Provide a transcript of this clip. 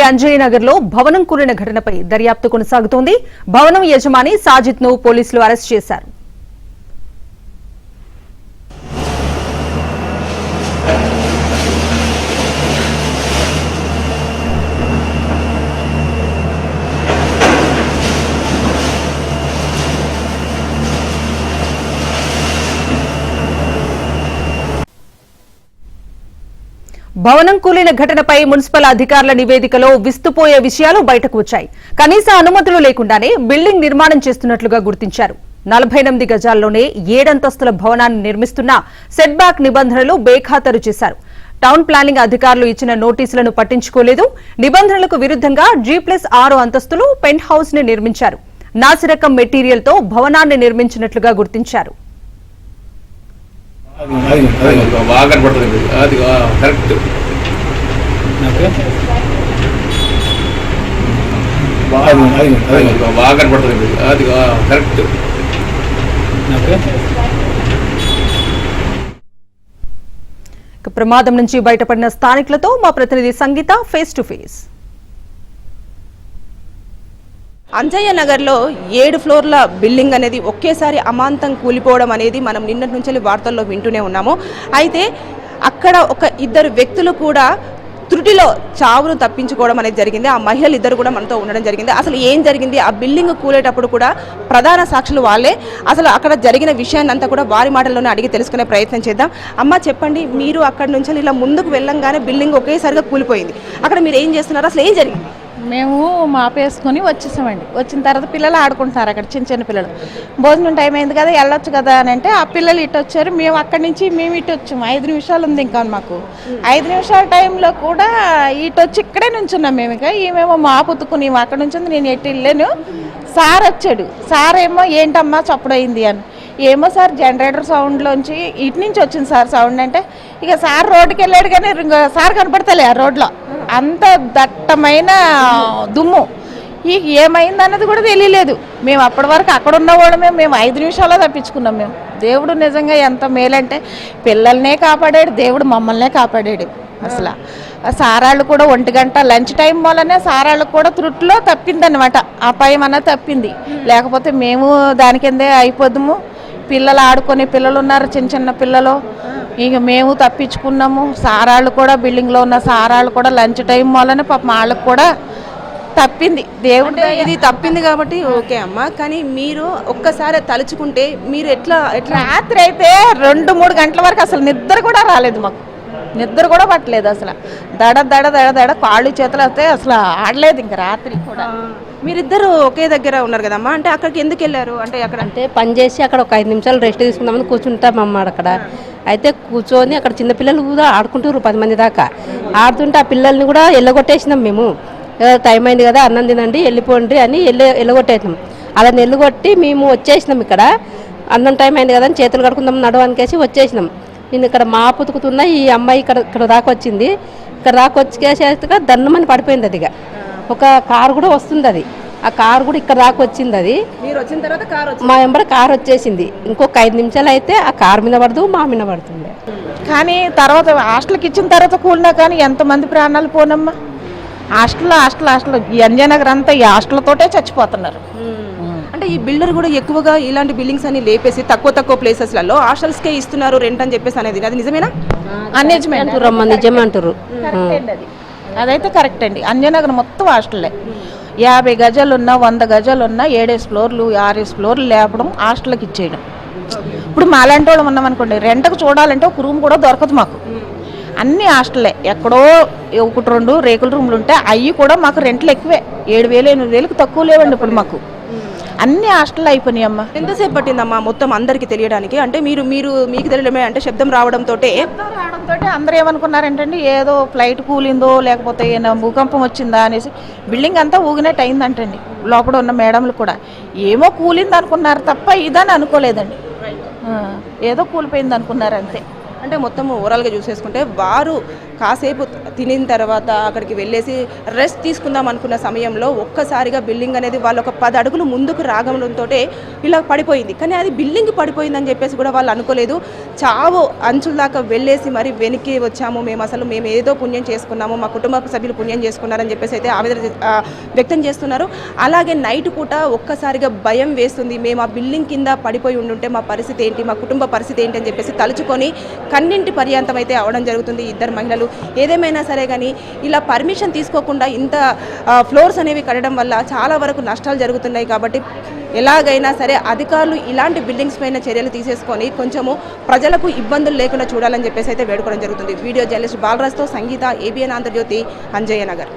అంజయ్య నగర్ లో భవనం కూలిన ఘటనపై దర్యాప్తు కొనసాగుతోంది. భవనం యజమాని సాజిద్ ను పోలీసులు అరెస్ట్ చేశారు. భవనం కూలిన ఘటనపై మున్సిపల్ అధికారుల నివేదికలో విస్తుపోయే విషయాలు బయటకు వచ్చాయి. కనీస అనుమతులు లేకుండానే బిల్డింగ్ నిర్మాణం చేస్తున్నట్లుగా గుర్తించారు. 48 గజాల్లోనే 7 అంతస్తుల భవనాన్ని నిర్మిస్తున్న సెట్ బ్యాక్ నిబంధనలు బేఖాతరు చేశారు. టౌన్ ప్లానింగ్ అధికారులు ఇచ్చిన నోటీసులను పట్టించుకోలేదు. నిబంధనలకు విరుద్ధంగా G+6 అంతస్తులు పెంట్ హౌస్ ని నిర్మించారు. నాసిరకం మెటీరియల్ తో భవనాన్ని నిర్మించినట్లుగా గుర్తించారు. ప్రమాదం నుంచి బయటపడిన స్థానికులతో మా ప్రతినిధి సంగీత ఫేస్ టు ఫేస్. అంజయ్య నగర్లో 7 ఫ్లోర్ల బిల్డింగ్ అనేది ఒకేసారి అమాంతం కూలిపోవడం అనేది మనం నిన్నటి నుంచి వార్తల్లో వింటూనే ఉన్నాము. అయితే అక్కడ ఒక 2 వ్యక్తులు కూడా త్రుటిలో చావును తప్పించుకోవడం అనేది జరిగింది. ఆ మహిళలు 2 కూడా మనతో ఉండడం జరిగింది. అసలు ఏం జరిగింది, ఆ బిల్డింగ్ కూలేటప్పుడు కూడా ప్రధాన సాక్షులు వాళ్ళే. అసలు అక్కడ జరిగిన విషయాన్ని అంతా కూడా వారి మాటల్లోనే అడిగి తెలుసుకునే ప్రయత్నం చేద్దాం. అమ్మ చెప్పండి, మీరు అక్కడ నుంచి ఇలా ముందుకు వెళ్ళంగానే బిల్డింగ్ ఒకేసారిగా కూలిపోయింది. అక్కడ మీరు ఏం చేస్తున్నారు, అసలు ఏం జరిగింది? మేము మాపేసుకొని వచ్చేసామండి. వచ్చిన తర్వాత పిల్లలు ఆడుకుంటున్నారు అక్కడ, చిన్న పిల్లలు. భోజనం టైం అయింది కదా, వెళ్ళొచ్చు కదా అని అంటే ఆ పిల్లలు ఇటు వచ్చారు. మేము అక్కడి నుంచి ఇటు వచ్చాము. 5 నిమిషాలు ఉంది ఇంకా మాకు. 5 నిమిషాల టైంలో కూడా ఇటు వచ్చి ఇక్కడే నుంచున్నాం మేము. ఇక ఈమెమో మాపుతుకుని అక్కడ నుంచి నేను ఎటు వెళ్ళాను. సార్ వచ్చాడు. సార్ ఏమో ఏంటమ్మా చప్పుడైంది అని. ఏమో సార్ జనరేటర్ సౌండ్లోంచి ఇటు నుంచి వచ్చింది సార్ సౌండ్ అంటే. ఇక సార్ రోడ్డుకి వెళ్ళాడు కానీ సార్ కనపడతలే ఆ రోడ్లో. అంత దట్టమైన దుమ్ము. ఈ ఏమైందన్నది కూడా తెలియలేదు. మేము అప్పటి వరకు అక్కడ ఉన్న వాళ్ళమే. మేము 5 నిమిషాల్లో తప్పించుకున్నాం. మేము దేవుడు నిజంగా ఎంత మేలంటే పిల్లల్నే కాపాడాడు దేవుడు, మమ్మల్నే కాపాడాడు. అసలు సారాళ్ళు కూడా 1 గంట లంచ్ టైం వల్లనే సారాళ్ళకు కూడా త్రుట్లో తప్పిందనమాట. ఆ పైమన్నా తప్పింది, లేకపోతే మేము దాని కిందే అయిపోదుము. పిల్లలు ఆడుకునే పిల్లలు ఉన్నారు, చిన్న పిల్లలు. ఇక మేము తప్పించుకున్నాము. సారాళ్ళు కూడా బిల్డింగ్లో ఉన్న సారాళ్ళు కూడా లంచ్ టైం వల్లనే పాపం వాళ్ళకు కూడా తప్పింది. దేవుడు ఇది తప్పింది కాబట్టి ఓకే అమ్మ. కానీ మీరు ఒక్కసారి తలుచుకుంటే మీరు ఎట్లా రాత్రి అయితే 2-3 గంటల వరకు అసలు నిద్ర కూడా రాలేదు మాకు. నిద్ర కూడా పట్టలేదు అసలు. దడ దడ దడ దడ కాళ్ళు చేతులు అయితే అసలు ఆడలేదు ఇంకా రాత్రి కూడా. మీరిద్దరు ఒకే దగ్గర ఉన్నారు కదమ్మా, అంటే అక్కడికి ఎందుకు వెళ్ళారు? అంటే అక్కడ అంటే పని చేసి అక్కడ ఒక 5 నిమిషాలు రెస్ట్ తీసుకుందామని కూర్చుంటామమ్మ అక్కడ. అయితే కూర్చొని అక్కడ చిన్నపిల్లలు కూడా ఆడుకుంటారు 10 మంది దాకా. ఆడుతుంటే ఆ పిల్లల్ని కూడా ఎల్లగొట్టేసినాం మేము. టైం అయింది కదా, అన్నం తినండి వెళ్ళిపోండి అని ఎల్లగొట్టేసినాం. అలా ఎల్లగొట్టి మేము వచ్చేసినాం. ఇక్కడ అన్నం టైం అయింది కదా అని చేతులు కడుకుందాం నడవనికేసి వచ్చేసినాం. నేను ఇక్కడ మా పుతుకుతున్న ఈ అమ్మాయి ఇక్కడ దాకా వచ్చింది. ఇక్కడ దాకా వచ్చేసేట్టుగా దన్నమని పడిపోయింది. అది ఒక కారు కూడా వస్తుంది. అది ఆ కారు కూడా ఇక్కడ దాకా వచ్చింది. అది మీరు వచ్చిన తర్వాత మా వెంబడి కారు వచ్చేసింది. ఇంకొక 5 నిమిషాలు అయితే ఆ కారు మీద పడదు, మా మీద పడుతుంది. కానీ తర్వాత హాస్టల్కి ఇచ్చిన తర్వాత కూలినా కానీ ఎంతమంది ప్రాణాలు పోనమ్మా. హాస్టల్ ఈ అంజయ్య నగర్ అంతా ఈ హాస్టల్తోటే చచ్చిపోతున్నారు. అంటే ఈ బిల్డర్ కూడా ఎక్కువగా ఇలాంటి బిల్డింగ్స్ అని లేపేసి తక్కువ ప్లేసెస్లలో హాస్టల్స్కే ఇస్తున్నారు రెంట్ అని చెప్పేసి అనేది, అది నిజమేనా? నిజమే అంటారు. అదైతే కరెక్ట్ అండి. అంజయ్య నగర్ మొత్తం హాస్టల్లే. 50 గజాలు ఉన్నా 100 గజాలు ఉన్నా 7 ఫ్లోర్లు 6 ఫ్లోర్లు లేపడం, హాస్టల్కి ఇచ్చేయడం. ఇప్పుడు మాలాంటి వాళ్ళు ఉన్నామనుకోండి, రెంట్కు చూడాలంటే ఒక రూమ్ కూడా దొరకదు మాకు. అన్ని హాస్టల్లే. ఎక్కడో 1-2 రేకుల రూమ్లు ఉంటే అవి కూడా మాకు రెంట్లు ఎక్కువే. 7,000-8,000కి తక్కువ లేవండి ఇప్పుడు మాకు. అన్ని హాస్టల్ అయిపోయినాయి అమ్మ. ఎంతసేపు పట్టిందమ్మా మొత్తం అందరికి తెలియడానికి? అంటే మీకు తెలియడమే అంటే శబ్దం రావడంతో అందరూ ఏమనుకున్నారంటే ఏదో ఫ్లైట్ కూలిందో లేకపోతే ఏదో భూకంపం వచ్చిందా అనేసి బిల్డింగ్ అంతా ఊగినట్టు అయిందంటండి. లోపల ఉన్న మేడంలు కూడా ఏమో కూలింది అనుకున్నారు తప్ప ఇదని అనుకోలేదండి. ఏదో కూలిపోయింది అనుకున్నారు అంతే. అంటే మొత్తం ఓవరాల్గా చూసేసుకుంటే వారు కాసేపు తినిన తర్వాత అక్కడికి వెళ్ళేసి రెస్ట్ తీసుకుందాం అనుకున్న సమయంలో ఒక్కసారిగా బిల్డింగ్ అనేది వాళ్ళు ఒక 10 అడుగులు ముందుకు రాగడంతో ఇలా పడిపోయింది. కానీ అది బిల్డింగ్ పడిపోయిందని చెప్పేసి కూడా వాళ్ళు అనుకోలేదు. చావు అంచుల దాకా వెళ్ళేసి మరి వెనక్కి వచ్చాము, మేము ఏదో పుణ్యం చేసుకున్నాము, మా కుటుంబ సభ్యులు పుణ్యం చేసుకున్నారని చెప్పేసి అయితే ఆవేదన వ్యక్తం చేస్తున్నారు. అలాగే నైట్ పూట ఒక్కసారిగా భయం వేస్తుంది. మేము ఆ బిల్డింగ్ కింద పడిపోయి ఉండుంటే మా పరిస్థితి ఏంటి, మా కుటుంబ పరిస్థితి ఏంటి అని చెప్పేసి తలుచుకొని కన్నింటి పర్యాంతం అయితే అవడం జరుగుతుంది ఇద్దరు మహిళలు. ఏదేమైనా సరే కానీ ఇలా పర్మిషన్ తీసుకోకుండా ఇంత ఫ్లోర్స్ అనేవి కట్టడం వల్ల చాలా వరకు నష్టాలు జరుగుతున్నాయి. కాబట్టి ఎలాగైనా సరే అధికారులు ఇలాంటి బిల్డింగ్స్ పైన చర్యలు తీసేసుకొని కొంచెము ప్రజలకు ఇబ్బందులు లేకుండా చూడాలని చెప్పేసి అయితే వేడుకోవడం జరుగుతుంది. వీడియో జర్నలిస్ట్ బాలరాజ్తో సంగీత, ABN ఆంధ్రజ్యోతి, అంజయ్య నగర్.